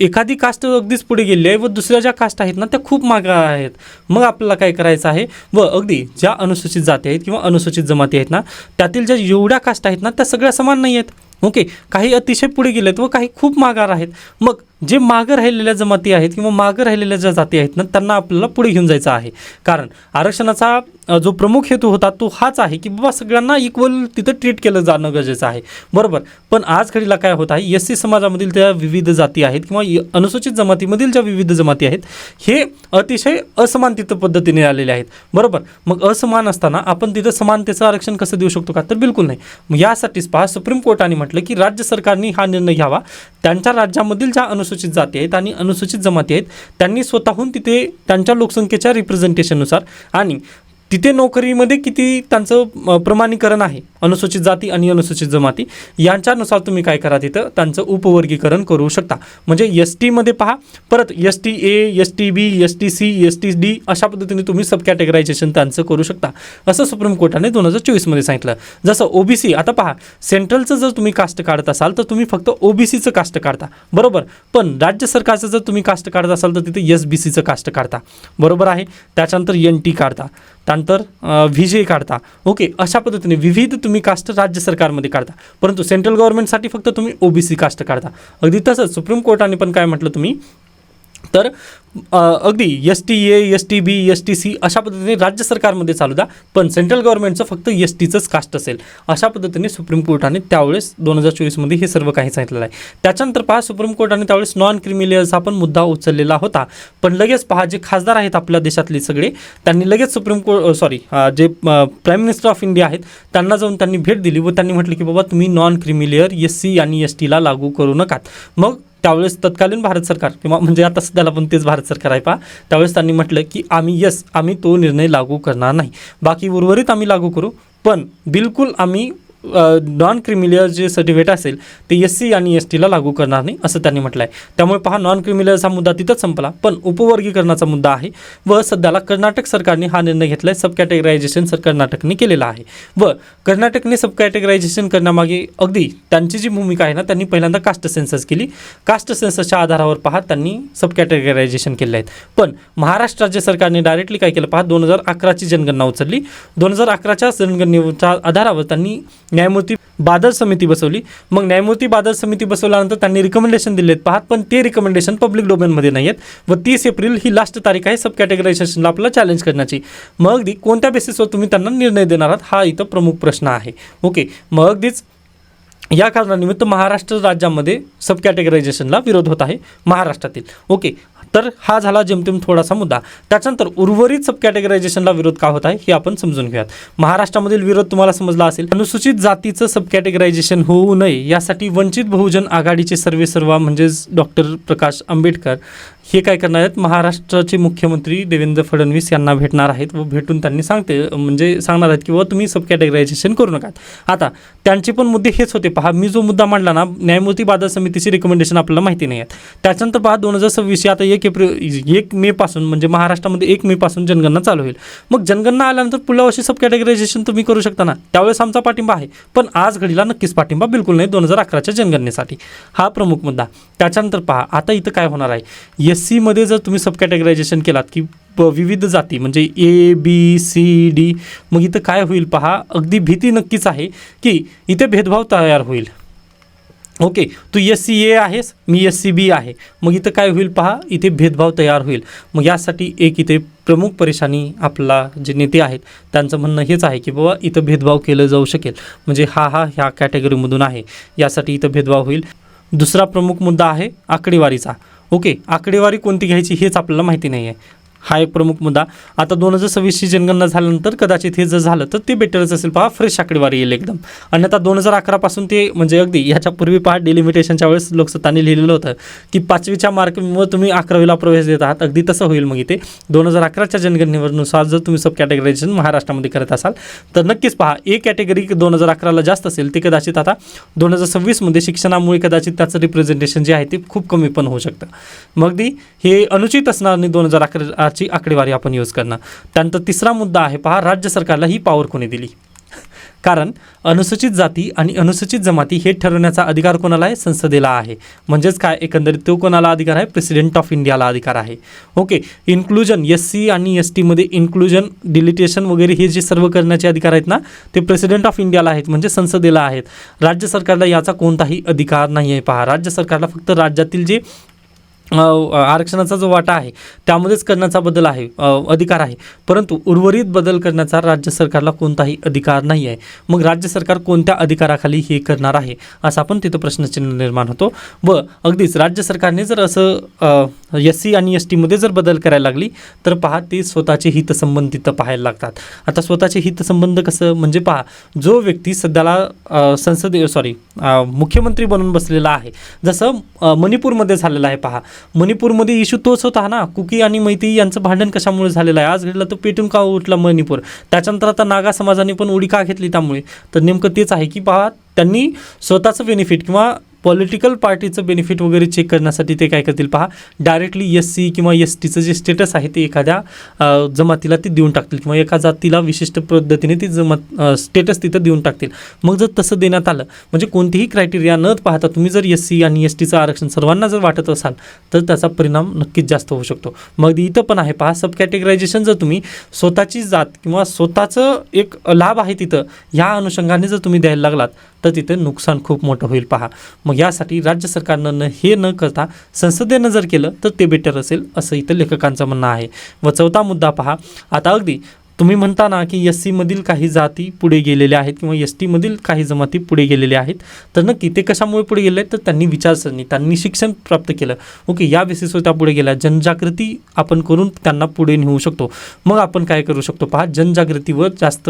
एखादी कास्ट अगदीच पुढे गेली आहे व दुसऱ्या ज्या कास्ट आहेत ना त्या खूप मागे आहेत. मग आपल्याला काय करायचं आहे, व अगदी ज्या अनुसूचित जाती आहेत किंवा अनुसूचित जमाती आहेत ना, त्यातील ज्या एवढ्या कास्ट आहेत ना त्या सगळ्या समान नाही आहेत. ओके, काही अतिशय पुढे गेलेत व काही खूप मागार आहेत. मग जे मागं राहिलेल्या जमाती आहेत किंवा मागं राहिलेल्या ज्या जाती आहेत ना, त्यांना आपल्याला पुढे घेऊन जायचं आहे. कारण आरक्षणाचा जो प्रमुख हेतू होता तो हाच आहे की बाबा सगळ्यांना इक्वल तिथं ट्रीट केलं जाणं गरजेचं आहे, बरोबर. पण आज घडीला काय होत आहे, SC समाजामधील त्या विविध जाती आहेत किंवा अनुसूचित जमातीमधील ज्या विविध जमाती आहेत हे अतिशय असमान तिथं पद्धतीने आलेले आहेत, बरोबर. मग असमान असताना आपण तिथं समानतेचं आरक्षण कसं देऊ शकतो का, तर बिलकुल नाही. मग यासाठीच पहा सुप्रीम कोर्टाने म्हटलं की राज्य सरकारने हा निर्णय घ्यावा, त्यांच्या राज्यामधील ज्या अनुसूचित जाती आहेत आणि अनुसूचित जमाती आहेत त्यांनी स्वतःहून तिथे त्यांच्या लोकसंख्येच्या रिप्रेझेंटेशननुसार आणि तिथे नोकरीमध्ये किती त्यांचं प्रमाणीकरण आहे अनुसूचित जाती आणि अनुसूचित जमाती यांच्यानुसार तुम्ही काय करा, तिथं त्यांचं उपवर्गीकरण करू शकता. म्हणजे STमध्ये पहा परत ST A, ST B, ST C, ST D अशा पद्धतीने तुम्ही सब कॅटेगरायझेशन त्यांचं करू शकता, असं सुप्रीम कोर्टाने 2024मध्ये सांगितलं. जसं OBC, आता पहा सेंट्रलचं जर तुम्ही कास्ट काढत असाल तर तुम्ही फक्त OBCचं कास्ट काढता, बरोबर. पण राज्य सरकारचं जर तुम्ही कास्ट काढत असाल तर तिथे SBCचं कास्ट काढता, बरोबर आहे. त्याच्यानंतर NT काढता, त्यानंतर VJ काढता. ओके, अशा पद्धतीने विविध तुम्ही कास्ट राज्य सरकारमध्ये काढता, परंतु सेंट्रल गव्हर्नमेंटसाठी फक्त तुम्ही OBC कास्ट काढता. अगदी तसंच सुप्रीम कोर्टाने पण काय म्हटलं, तुम्ही तर अगदी ST-A, ST-B, ST-C अशा पद्धतीने राज्य सरकारमध्ये चालू द्या, पण सेंट्रल गव्हर्नमेंटचं फक्त STचंच कास्ट असेल, अशा पद्धतीने सुप्रीम कोर्टाने त्यावेळेस 2024मध्ये हे सर्व काही सांगितलेलं आहे. त्याच्यानंतर पहा, सुप्रीम कोर्टाने त्यावेळेस नॉन क्रिमिलियर्सचा पण मुद्दा उचललेला होता, पण लगेच पहा जे खासदार आहेत आपल्या देशातले सगळे, त्यांनी लगेच जे प्राईम मिनिस्टर ऑफ इंडिया आहेत त्यांना जाऊन त्यांनी भेट दिली व त्यांनी म्हटलं की बाबा तुम्ही नॉन क्रिमिलियर SC आणि STला लागू करू नका. मग त्यावेळेस तत्कालीन भारत सरकार किंवा म्हणजे आता सध्याला पण तेच भारत सरकार आहे पहा, त्यावेळेस त्यांनी म्हटलं की आम्ही तो निर्णय लागू करणार नाही, बाकी उर्वरित आम्ही लागू करू, पण बिलकुल आम्ही नॉन क्रिमिलियर जे सर्टिफिकेट असेल ते SC आणि STला लागू करणार नाही असं त्यांनी म्हटलं आहे. त्यामुळे पहा, नॉन क्रिमिलियरचा मुद्दा तिथंच संपला, पण उपवर्गीकरणाचा मुद्दा आहे व सध्याला कर्नाटक सरकारने हा निर्णय घेतला आहे. सब कॅटेगरायझेशन कर्नाटकने केलेलं आहे व कर्नाटकने सब कॅटेगरायझेशन करण्यामागे अगदी त्यांची जी भूमिका आहे ना, त्यांनी पहिल्यांदा कास्ट सेन्सस केली. कास्ट सेन्ससच्या आधारावर पहा त्यांनी सब कॅटेगरायझेशन केले आहेत. पण महाराष्ट्र राज्य सरकारने डायरेक्टली काय केलं पहा, 2011ची जनगणना उचलली. 2011च्या जनगणनेच्या आधारावर त्यांनी न्यायमूर्ती बादल समिती बसवली. मग न्यायमूर्ती बादल समिती बसवल्यानंतर त्यांनी रिकमेंडेशन दिलेत पाहत, पण ते रिकमेंडेशन पब्लिक डोमेनमध्ये नाही आहेत व 30 एप्रिल ही लास्ट तारीख आहे सब कॅटेगरायझेशनला आपल्याला चॅलेंज करण्याची. मग अगदी कोणत्या बेसिसवर तुम्ही त्यांना निर्णय देणार आहात हा इथं प्रमुख प्रश्न आहे. ओके, मग अगदीच या कारणानिमित्त महाराष्ट्र राज्यामध्ये सब कॅटेगरायझेशनला विरोध होत आहे महाराष्ट्रातील. ओके, तर हा झाला जेमतेम थोडासा मुद्दा. त्याच्यानंतर उर्वरित सब कॅटेगरायझेशनला विरोध का होत आहे हे आपण समजून घेऊयात. महाराष्ट्रामधील विरोध तुम्हाला समजला असेल. अनुसूचित जातीचं सब कॅटेगरायझेशन होऊ नये यासाठी वंचित बहुजन आघाडीचे सर्वेसर्वा म्हणजेच डॉक्टर प्रकाश आंबेडकर हे काय करणार आहेत, महाराष्ट्राचे मुख्यमंत्री देवेंद्र फडणवीस यांना भेटणार आहेत व भेटून त्यांनी सांगणार आहेत की बाबा तुम्ही सब कॅटेगरायझेशन करू नका. आता त्यांचे पण मुद्दे हेच होते पहा. मी जो मुद्दा मांडला ना, न्यायमूर्ती बादल समितीची रिकमेंडेशन आपल्याला माहिती नाही आहेत. त्याच्यानंतर पहा 2026 आता 1 मे पासून म्हणजे महाराष्ट्रामध्ये 1 मे पासून जनगणना चालू होईल. मग जनगणना आल्यानंतर पुढल्या वर्षी सब कॅटेगरायझेशन तुम्ही करू शकता ना, त्यावेळेस आमचा पाठिंबा आहे, पण आज घडीला नक्कीच पाठिंबा बिलकुल नाही 2011च्या जनगणनेसाठी. हा प्रमुख मुद्दा. त्याच्यानंतर पहा आता इथं काय होणार आहे, SC मध्ये जर तुम्ही सब कॅटेगरायझेशन केलात की विविध जाती म्हणजे A, B, C, D, मग इथं काय होईल पहा, अगदी भीती नक्कीच आहे की इथे भेदभाव तयार होईल. ओके, तू SC-A आहेस, मी SC-B आहे, मग इथं काय होईल पहा, इथे भेदभाव तयार होईल. मग यासाठी एक इथे प्रमुख परेशानी आपला जे नेते आहेत त्यांचं म्हणणं हेच आहे की बाबा इथं भेदभाव केलं जाऊ शकेल, म्हणजे ह्या कॅटेगरीमधून आहे यासाठी इथं भेदभाव होईल. दुसरा प्रमुख मुद्दा आहे आकडेवारीचा. ओके, आकडेवारी कोणती घ्यायची हेच आपल्याला माहिती नाही आहे, हा एक प्रमुख मुद्दा. आता 2026ची जनगणना झाल्यानंतर कदाचित हे जर झालं तर ते बेटरच असेल पहा, फ्रेश आकडेवारी येईल एकदम. आणि आता 2011 पासून ते म्हणजे अगदी ह्याच्यापूर्वी पहा डिलिमिटेशनच्या वेळेस लोकसत्ताने लिहिलेलं होतं की 5वीच्या मार्कवर तुम्ही 11वीला प्रवेश देत आहात, अगदी तसं होईल. मग इथे 2011च्या जनगणनेनुसार जर तुम्ही सब कॅटेगरायझेशन महाराष्ट्रामध्ये करत असाल तर नक्कीच पहा, एक कॅटेगरी 2011ला जास्त असेल ते कदाचित आता 2026मध्ये शिक्षणामुळे कदाचित त्याचं रिप्रेझेंटेशन जे आहे ते खूप कमी पण होऊ शकतं. मग अगदी हे अनुचित असणार नाही 2011 ची आकडेवारी आपण यूज करणार. त्यानंतर तिसरा मुद्दा आहे पहा, राज्य सरकारला ही पॉवर कोणी दिली, कारण अनुसूचित जाती आणि अनुसूचित जमाती हे ठरवण्याचा अधिकार कोणाला आहे, संसदेला आहे. म्हणजेच काय एकंदरीत तो कोणाला अधिकार आहे, प्रेसिडेंट ऑफ इंडियाला अधिकार आहे. ओके, इन्क्लुजन SC आणि ST मध्ये इन्क्लुजन डिलिटेशन वगैरे हे जे सर्व करण्याचे अधिकार आहेत ना ते प्रेसिडेंट ऑफ इंडियाला आहेत, म्हणजे संसदेला आहेत. राज्य सरकारला याचा कोणताही अधिकार नाही आहे. पहा, राज्य सरकारला फक्त राज्यातील जे आरक्षणाचा जो वाटा आहे त्यामध्येच करण्याचा अधिकार आहे, परंतु उर्वरित बदल करण्याचा राज्य सरकारला कोणताही अधिकार नाही आहे. मग राज्य सरकार कोणत्या अधिकाराखाली हे करणार आहे असा पण तिथं प्रश्नचिन्ह निर्माण होतो. व अगदीच राज्य सरकारने जर असं SC आणि ST मध्ये जर बदल करायला लागली तर पहा ते स्वतःचे हितसंबंध तिथं पाहायला लागतात. आता स्वतःचे हितसंबंध कसं, म्हणजे पहा जो व्यक्ती सध्याला मुख्यमंत्री बनून बसलेला आहे, जसं मणिपूरमध्ये झालेलं आहे. पहा मणिपूरमध्ये इश्यू तोच होता ना, कुकी आणि मैती यांचं भांडण कशामुळे झालेलं आहे, आज घडलं तर पेटून का उठला मणिपूर. त्याच्यानंतर आता नागा समाजाने पण उडी का घेतली त्यामुळे, तर नेमकं तेच आहे की पहा त्यांनी स्वतःचं बेनिफिट किंवा पॉलिटिकल पार्टीचं बेनिफिट वगैरे चेक करण्यासाठी ते काय करतील पहा, डायरेक्टली SC किंवा STचं जे स्टेटस आहे ते एखाद्या जमातीला ते देऊन टाकतील किंवा एका जातीला विशिष्ट पद्धतीने ती स्टेटस तिथं देऊन टाकतील. मग जर तसं देण्यात आलं म्हणजे कोणतीही क्रायटेरिया न पाहता तुम्ही जर SC आणि STचं आरक्षण सर्वांना जर वाटत असाल तर त्याचा परिणाम नक्कीच जास्त होऊ शकतो. मग इथं पण आहे पहा, सब कॅटेगरायझेशन जर तुम्ही स्वतःची जात किंवा स्वतःचं एक लाभ आहे तिथं ह्या अनुषंगाने जर तुम्ही द्यायला लागलात तर तिथे नुकसान खूप मोठं होईल पहा. मग यासाठी राज्य सरकारनं हे न करता संसदेनं जर केलं तर ते बेटर असेल असं इथं लेखकांचं म्हणणं आहे. व चौथा मुद्दा पहा, आता अगदी तुम्ही म्हणता ना की एस सीमधील काही जाती पुढे गेलेल्या आहेत किंवा एस टीमधील काही जमाती पुढे गेलेल्या आहेत, तर नक्की ते कशामुळे पुढे गेले आहेत, तर त्यांनी विचारसरणी, त्यांनी शिक्षण प्राप्त केलं. ओके, या बेसिसवर त्या पुढे गेल्या. जनजागृती आपण करून त्यांना पुढे नेऊ शकतो. मग आपण काय करू शकतो पहा, जनजागृतीवर जास्त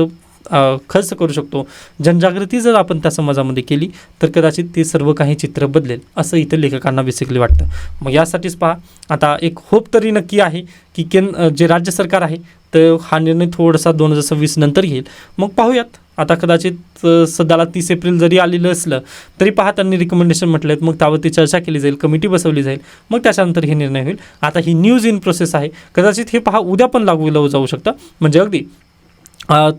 खर्च करू शकतो. जनजागृती जर आपण त्या समाजामध्ये केली तर कदाचित ते सर्व काही चित्र बदलेल असं इथं लेखकांना बेसिकली वाटतं. मग यासाठीच पहा, आता एक होप तरी नक्की आहे की जे राज्य सरकार आहे तर हा निर्णय थोडासा 2026 नंतर घेईल. मग पाहूयात. आता कदाचित सध्याला 30 एप्रिल जरी आलेलं असलं तरी पहा त्यांनी रिकमेंडेशन म्हटले आहेत. मग त्यावरती चर्चा केली जाईल, कमिटी बसवली जाईल, मग त्याच्यानंतर हे निर्णय होईल. आता ही न्यूज इन प्रोसेस आहे, कदाचित हे पहा उद्या पण लागू जाऊ शकतं. म्हणजे अगदी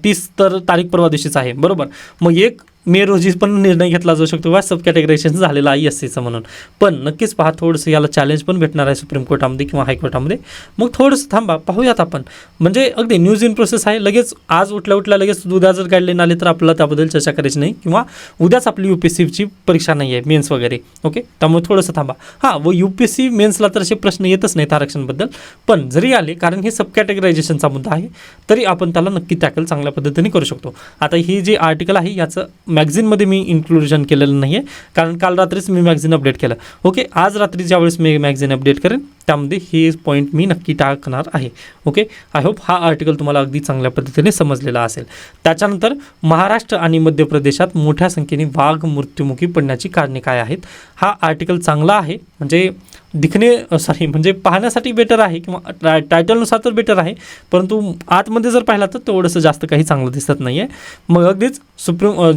30 तर तारीख परवा दिवशीच आहे बरोबर. मग 1 मे रोजी पण निर्णय घेतला जाऊ शकतो बा सब कॅटेगरायझेशन झालेलं आहे एस सीचं म्हणून. पण नक्कीच पहा थोडंसं याला चॅलेंज पण भेटणार आहे सुप्रीम कोर्टामध्ये किंवा हायकोर्टामध्ये. मग थोडंसं थांबा, पाहूयात आपण. म्हणजे अगदी न्यूज इन प्रोसेस आहे. लगेच आज उठल्या लगेच उद्या जर गाईडलाईन आले तर आपल्याला त्याबद्दल चर्चा करायची नाही, किंवा उद्याच आपली UPSCची परीक्षा नाही आहे, मेन्स वगैरे. ओके, त्यामुळे थोडंसं थांबा. व UPSC मेन्सला तर असे प्रश्न येतच नाहीत आरक्षणबद्दल, पण जरी आले, कारण हे सब कॅटेगरायझेशनचा मुद्दा आहे, तरी आपण त्याला नक्की टॅकल चांगल्या पद्धतीने करू शकतो. आता ही जे आर्टिकल आहे याचं मॅगझिनमध्ये मी इन्क्लुजन केलेलं नाही आहे, कारण काल रात्रीच मी मॅगझिन अपडेट केलं. ओके, आज रात्री ज्यावेळेस मी मॅगझिन अपडेट करेन त्यामध्ये हे पॉईंट मी नक्की टाकणार आहे. ओके, आय होप हा आर्टिकल तुम्हाला अगदी चांगल्या पद्धतीने समजलेला असेल. त्याच्यानंतर महाराष्ट्र आणि मध्य प्रदेशात मोठ्या संख्येने वाघ मृत्युमुखी पडण्याची कारणे काय आहेत. हा आर्टिकल चांगला आहे, म्हणजे म्हणजे पाहण्यासाठी बेटर आहे किंवा टायटलनुसार तर बेटर आहे, परंतु आतमध्ये जर पाहिला तर तेवढंसं जास्त काही चांगलं दिसत नाही आहे. मग अगदीच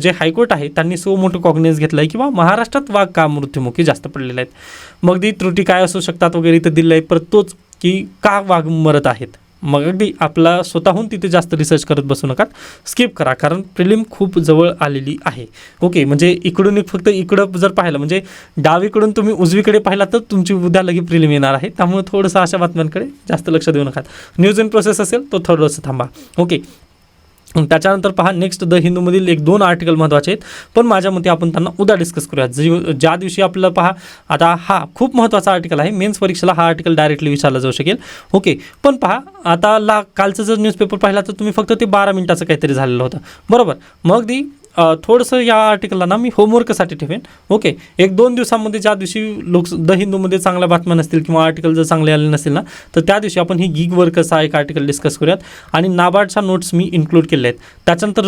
जे हायकोर्ट आहे त्यांनी सो मोठं कॉग्निझन्स घेतलं आहे किंवा महाराष्ट्रात वाघ का मृत्युमुखी जास्त पडलेले आहेत. मग ती त्रुटी काय असू शकतात वगैरे इथं दिलं आहे, परत तोच की का वाघ मरत आहेत. मग अगदी आपला स्वतःहून तिथे जास्त रिसर्च करत बसू नका, स्किप करा, कारण प्रिलिम खूप जवळ आलेली आहे. ओके, म्हणजे इकडून फक्त इकडं जर पाहिलं, म्हणजे डावीकडून तुम्ही उजवीकडे पाहिला तर तुमची उद्या लगे प्रिलिम येणार आहे. त्यामुळे थोडंसं अशा बातम्यांकडे जास्त लक्ष देऊ नका. न्यूज इन प्रोसेस असेल तो थोडंसं थांबा. ओके, त्याच्यानंतर पहा नेक्स्ट द हिंदूमधील 1-2 आर्टिकल महत्त्वाचे आहेत, पण माझ्या मते आपण त्यांना उद्या डिस्कस करूयात. ज्या दिवशी आपल्याला पहा, आता हा खूप महत्त्वाचा आर्टिकल आहे, मेन्स परीक्षेला हा आर्टिकल डायरेक्टली विचारला जाऊ शकेल. ओके, पण पहा आता कालचं जर न्यूजपेपर पाहिला तर तुम्ही फक्त ते 12 मिनिटाचं काहीतरी झालेलं होतं बरोबर. मग ती थोडंसं या आर्टिकलला ना मी होमवर्कसाठी ठेवेन. ओके, 1-2 दिवसांमध्ये ज्या दिवशी द हिंदूमध्ये चांगल्या बातम्या नसतील किंवा आर्टिकल जर चांगले आले नसतील ना, तर त्या दिवशी आपण ही गिग वर्कर्सचा एक आर्टिकल डिस्कस करूयात. आणि नाबार्डच्या नोट्स मी इन्क्लूड केले आहेत. त्याच्यानंतर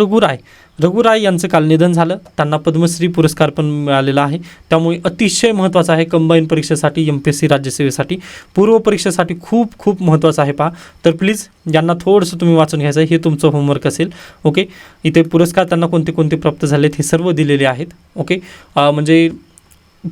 रघु राय यांचं काल निधन झालं, त्यांना पद्मश्री पुरस्कार पण मिळालेला आहे. त्यामुळे अतिशय महत्त्वाचं आहे कंबाईन परीक्षेसाठी, MPSC राज्यसेवेसाठी, पूर्व परीक्षेसाठी खूप खूप महत्त्वाचं आहे पहा. तर प्लीज यांना थोडंसं तुम्ही वाचून घ्यायचं आहे, हे तुमचं होमवर्क असेल. ओके, इथे पुरस्कार त्यांना कोणते प्राप्त झालेत हे सर्व दिलेले आहेत. ओके, म्हणजे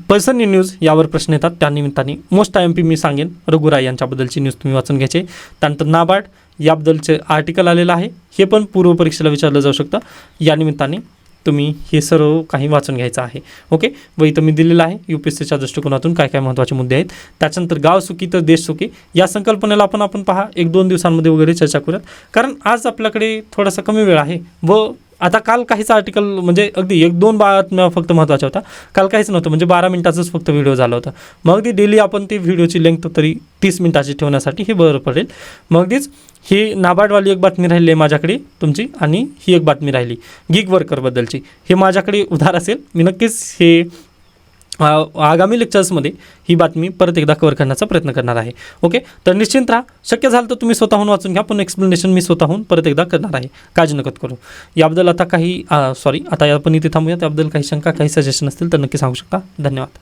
पर्सन इन न्यूज यावर प्रश्न येतात, त्यानिमित्ताने मोस्ट IMP मी सांगेन रघु राय यांच्याबद्दलची न्यूज तुम्ही वाचून घ्यायचे. त्यानंतर नाबार्ड याबद्दलचे आर्टिकल आलेलं आहे, हे पण पूर्व परीक्षेला विचारलं जाऊ शकतं. या निमित्ताने तुम्ही हे सर्व काही वाचून घ्यायचं आहे. ओके, व इथं मी दिलेलं आहे UPSCच्या दृष्टिकोनातून काय काय महत्त्वाचे मुद्दे आहेत. त्याच्यानंतर गाव सुखी तर देश सुखी या संकल्पनेला आपण पहा 1-2 दिवसांमध्ये वगैरे चर्चा करूयात, कारण आज आपल्याकडे थोडासा कमी वेळ आहे. व आता काल काहीच आर्टिकल, म्हणजे अगदी 1-2 बातम्या फक्त महत्त्वाच्या होत्या, काल काहीच नव्हतं, म्हणजे 12 मिनिटाचंच फक्त व्हिडिओ झाला होता. मग अगदी डेली आपण ती व्हिडिओची लेंथ तरी 30 मिनिटाची ठेवण्यासाठी हे बरं पडेल. मग अगदीच ही नाबार्डवाली एक बातमी राहिली आहे माझ्याकडे तुमची, आणि ही एक बातमी राहिली गिग वर्करबद्दलची, हे माझ्याकडे उधार असेल. मी नक्कीच हे आगामी लेक्चर्समध्ये ही बातमी परत एकदा कव्हर करण्याचा प्रयत्न करणार आहे. ओके, तर निश्चिंत राहा, शक्य झालं तर तुम्ही स्वतःहून वाचून घ्या, पण एक्सप्लेनेशन मी स्वतःहून परत एकदा करणार आहे, काळजी नका करू. याबद्दल आता आपण इथे थांबूया. त्याबद्दल काही शंका काही सजेशन असतील तर नक्की सांगू शकता. धन्यवाद.